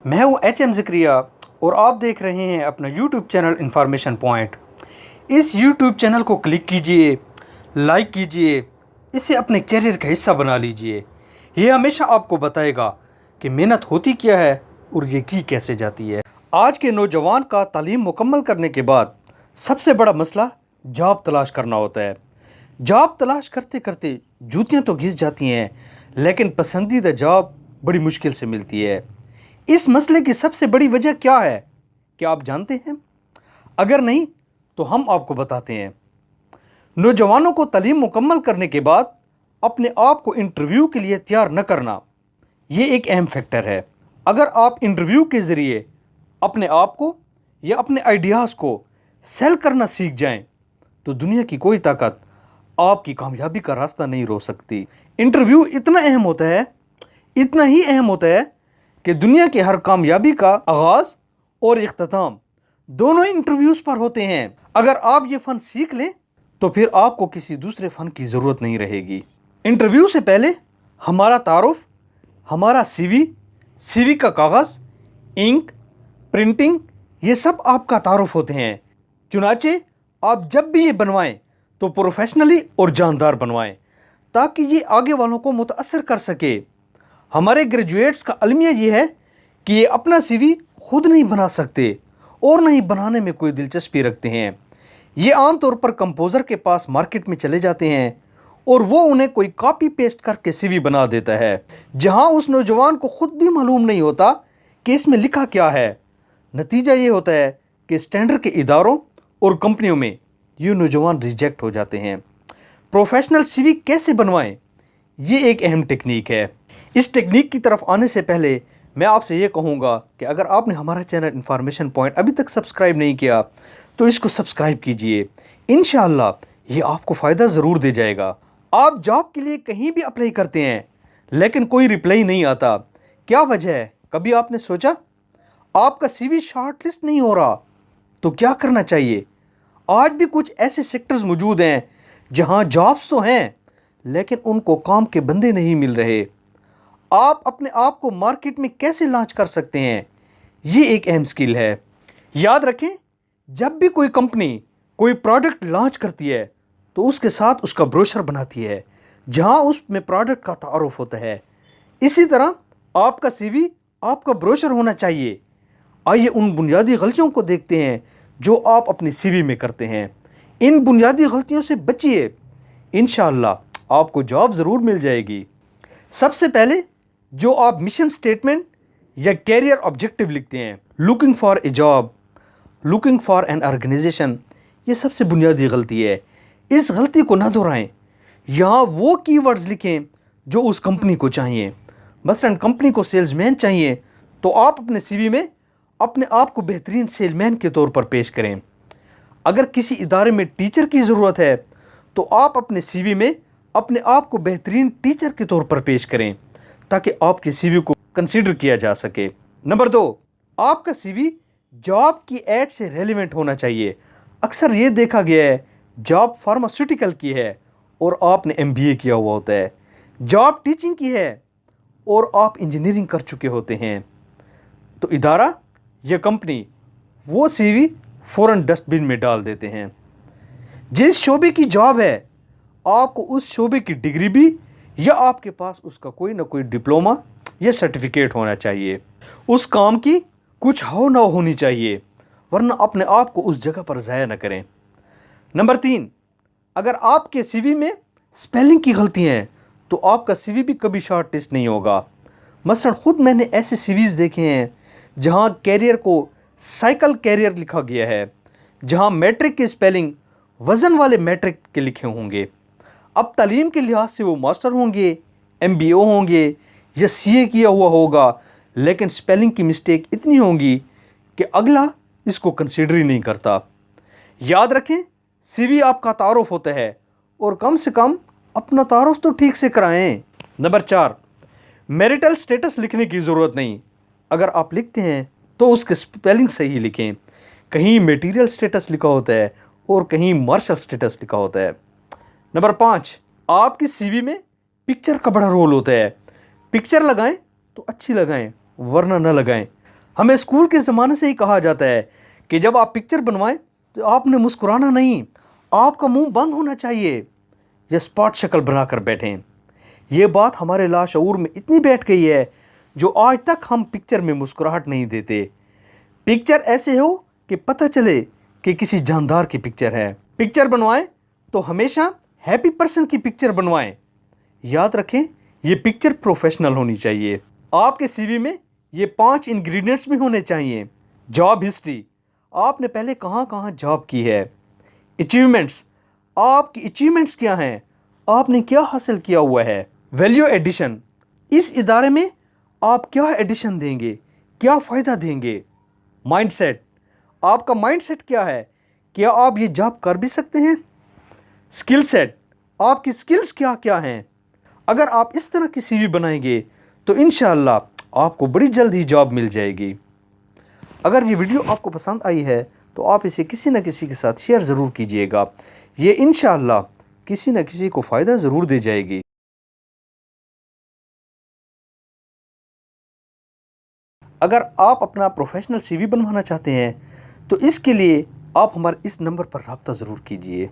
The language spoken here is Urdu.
میں ہوں ایچ ایم ذکریہ اور آپ دیکھ رہے ہیں اپنا یوٹیوب چینل انفارمیشن پوائنٹ۔ اس یوٹیوب چینل کو کلک کیجئے، لائک کیجئے، اسے اپنے کیریئر کا حصہ بنا لیجئے۔ یہ ہمیشہ آپ کو بتائے گا کہ محنت ہوتی کیا ہے اور یہ کی کیسے جاتی ہے۔ آج کے نوجوان کا تعلیم مکمل کرنے کے بعد سب سے بڑا مسئلہ جاب تلاش کرنا ہوتا ہے۔ جاب تلاش کرتے کرتے جوتیاں تو گھس جاتی ہیں، لیکن پسندیدہ جاب بڑی مشکل سے ملتی ہے۔ اس مسئلے کی سب سے بڑی وجہ کیا ہے؟ کیا آپ جانتے ہیں؟ اگر نہیں تو ہم آپ کو بتاتے ہیں۔ نوجوانوں کو تعلیم مکمل کرنے کے بعد اپنے آپ کو انٹرویو کے لیے تیار نہ کرنا، یہ ایک اہم فیکٹر ہے۔ اگر آپ انٹرویو کے ذریعے اپنے آپ کو یا اپنے آئیڈیاز کو سیل کرنا سیکھ جائیں تو دنیا کی کوئی طاقت آپ کی کامیابی کا راستہ نہیں روک سکتی۔ انٹرویو اتنا اہم ہوتا ہے، اتنا ہی اہم ہوتا ہے کہ دنیا کے ہر کامیابی کا آغاز اور اختتام دونوں انٹرویوز پر ہوتے ہیں۔ اگر آپ یہ فن سیکھ لیں تو پھر آپ کو کسی دوسرے فن کی ضرورت نہیں رہے گی۔ انٹرویو سے پہلے ہمارا تعارف، ہمارا سی وی کا کاغذ، انک، پرنٹنگ، یہ سب آپ کا تعارف ہوتے ہیں۔ چنانچہ آپ جب بھی یہ بنوائیں تو پروفیشنلی اور جاندار بنوائیں تاکہ یہ آگے والوں کو متاثر کر سکے۔ ہمارے گریجویٹس کا المیہ یہ ہے کہ یہ اپنا سی وی خود نہیں بنا سکتے اور نہ ہی بنانے میں کوئی دلچسپی رکھتے ہیں۔ یہ عام طور پر کمپوزر کے پاس مارکیٹ میں چلے جاتے ہیں اور وہ انہیں کوئی کاپی پیسٹ کر کے سی وی بنا دیتا ہے، جہاں اس نوجوان کو خود بھی معلوم نہیں ہوتا کہ اس میں لکھا کیا ہے۔ نتیجہ یہ ہوتا ہے کہ اسٹینڈرڈ کے اداروں اور کمپنیوں میں یہ نوجوان ریجیکٹ ہو جاتے ہیں۔ پروفیشنل سی وی کیسے بنوائیں؟ یہ ایک اہم ٹیکنیک ہے۔ اس ٹیکنیک کی طرف آنے سے پہلے میں آپ سے یہ کہوں گا کہ اگر آپ نے ہمارا چینل انفارمیشن پوائنٹ ابھی تک سبسکرائب نہیں کیا تو اس کو سبسکرائب کیجئے۔ انشاءاللہ یہ آپ کو فائدہ ضرور دے جائے گا۔ آپ جاب کے لیے کہیں بھی اپلائی کرتے ہیں لیکن کوئی رپلائی نہیں آتا، کیا وجہ ہے؟ کبھی آپ نے سوچا؟ آپ کا سی وی شارٹ لسٹ نہیں ہو رہا تو کیا کرنا چاہیے؟ آج بھی کچھ ایسے سیکٹرز موجود ہیں جہاں جابز تو ہیں لیکن ان کو کام کے بندے نہیں مل رہے۔ آپ اپنے آپ کو مارکیٹ میں کیسے لانچ کر سکتے ہیں؟ یہ ایک اہم سکل ہے۔ یاد رکھیں، جب بھی کوئی کمپنی کوئی پروڈکٹ لانچ کرتی ہے تو اس کے ساتھ اس کا بروشر بناتی ہے جہاں اس میں پروڈکٹ کا تعارف ہوتا ہے۔ اسی طرح آپ کا سی وی آپ کا بروشر ہونا چاہیے۔ آئیے ان بنیادی غلطیوں کو دیکھتے ہیں جو آپ اپنے سی وی میں کرتے ہیں۔ ان بنیادی غلطیوں سے بچیے، انشاءاللہ آپ کو جاب ضرور مل جائے گی۔ سب سے پہلے جو آپ مشن سٹیٹمنٹ یا کیریئر آبجیکٹو لکھتے ہیں، looking for a job, looking for an organization, یہ سب سے بنیادی غلطی ہے۔ اس غلطی کو نہ دہرائیں۔ یہاں وہ کی ورڈز لکھیں جو اس کمپنی کو چاہیے۔ مثلاً کمپنی کو سیلز مین چاہیے تو آپ اپنے سی وی میں اپنے آپ کو بہترین سیل مین کے طور پر پیش کریں۔ اگر کسی ادارے میں ٹیچر کی ضرورت ہے تو آپ اپنے سی وی میں اپنے آپ کو بہترین ٹیچر کے طور پر پیش کریں تاکہ آپ کے سی وی کو کنسیڈر کیا جا سکے۔ نمبر 2، آپ کا سی وی جاب کی ایڈ سے ریلیونٹ ہونا چاہیے۔ اکثر یہ دیکھا گیا ہے جاب فارماسیوٹیکل کی ہے اور آپ نے MBA کیا ہوا ہوتا ہے، جاب ٹیچنگ کی ہے اور آپ انجینئرنگ کر چکے ہوتے ہیں، تو ادارہ یا کمپنی وہ سی وی فوراً ڈسٹ بن میں ڈال دیتے ہیں۔ جس شعبے کی جاب ہے آپ کو اس شعبے کی ڈگری بھی یا آپ کے پاس اس کا کوئی نہ کوئی ڈپلومہ یا سرٹیفکیٹ ہونا چاہیے۔ اس کام کی کچھ ہو نہ ہونی چاہیے، ورنہ اپنے آپ کو اس جگہ پر ضائع نہ کریں۔ نمبر 3، اگر آپ کے سی وی میں سپیلنگ کی غلطی ہیں تو آپ کا سی وی بھی کبھی شارٹ لسٹ نہیں ہوگا۔ مثلا خود میں نے ایسے سی ویز دیکھے ہیں جہاں کیریئر کو سائیکل کیریئر لکھا گیا ہے، جہاں میٹرک کے سپیلنگ وزن والے میٹرک کے لکھے ہوں گے۔ اب تعلیم کے لحاظ سے وہ ماسٹر ہوں گے، MBA ہوں گے یا CA کیا ہوا ہوگا، لیکن سپیلنگ کی مسٹیک اتنی ہوں گی کہ اگلا اس کو کنسیڈر ہی نہیں کرتا۔ یاد رکھیں، سی وی آپ کا تعارف ہوتا ہے اور کم سے کم اپنا تعارف تو ٹھیک سے کرائیں۔ نمبر 4، میرٹل سٹیٹس لکھنے کی ضرورت نہیں۔ اگر آپ لکھتے ہیں تو اس کے سپیلنگ صحیح لکھیں۔ کہیں میٹیریل سٹیٹس لکھا ہوتا ہے اور کہیں مارشل سٹیٹس لکھا ہوتا ہے۔ نمبر 5، آپ کی سی وی میں پکچر کا بڑا رول ہوتا ہے۔ پکچر لگائیں تو اچھی لگائیں ورنہ نہ لگائیں۔ ہمیں اسکول کے زمانے سے ہی کہا جاتا ہے کہ جب آپ پکچر بنوائیں تو آپ نے مسکرانا نہیں، آپ کا منہ بند ہونا چاہیے یا اسپاٹ شکل بنا کر بیٹھیں۔ یہ بات ہمارے لاشعور میں اتنی بیٹھ گئی ہے جو آج تک ہم پکچر میں مسکراہٹ نہیں دیتے۔ پکچر ایسے ہو کہ پتہ چلے کہ کسی جاندار کی پکچر ہے۔ پکچر بنوائیں تو ہمیشہ ہیپی پرسن کی پکچر بنوائیں۔ یاد رکھیں یہ پکچر پروفیشنل ہونی چاہیے۔ آپ کے سی وی میں یہ 5 انگریڈینٹس بھی ہونے چاہیے۔ جاب ہسٹری، آپ نے پہلے کہاں کہاں جاب کی ہے۔ اچیومنٹس، آپ کی اچیومنٹس کیا ہیں، آپ نے کیا حاصل کیا ہوا ہے۔ ویلیو ایڈیشن، اس ادارے میں آپ کیا ایڈیشن دیں گے، کیا فائدہ دیں گے۔ مائنڈ سیٹ، آپ کا مائنڈ سیٹ کیا ہے، کیا آپ یہ جاب کر بھی سکتے ہیں۔ اسکل سیٹ، آپ کی اسکلز کیا کیا ہیں۔ اگر آپ اس طرح کی سی وی بنائیں گے تو انشاءاللہ آپ کو بڑی جلد ہی جاب مل جائے گی۔ اگر یہ ویڈیو آپ کو پسند آئی ہے تو آپ اسے کسی نہ کسی کے ساتھ شیئر ضرور کیجئے گا، یہ انشاءاللہ کسی نہ کسی کو فائدہ ضرور دے جائے گی۔ اگر آپ اپنا پروفیشنل سی وی بنوانا چاہتے ہیں تو اس کے لیے آپ ہمارے اس نمبر پر رابطہ ضرور کیجئے۔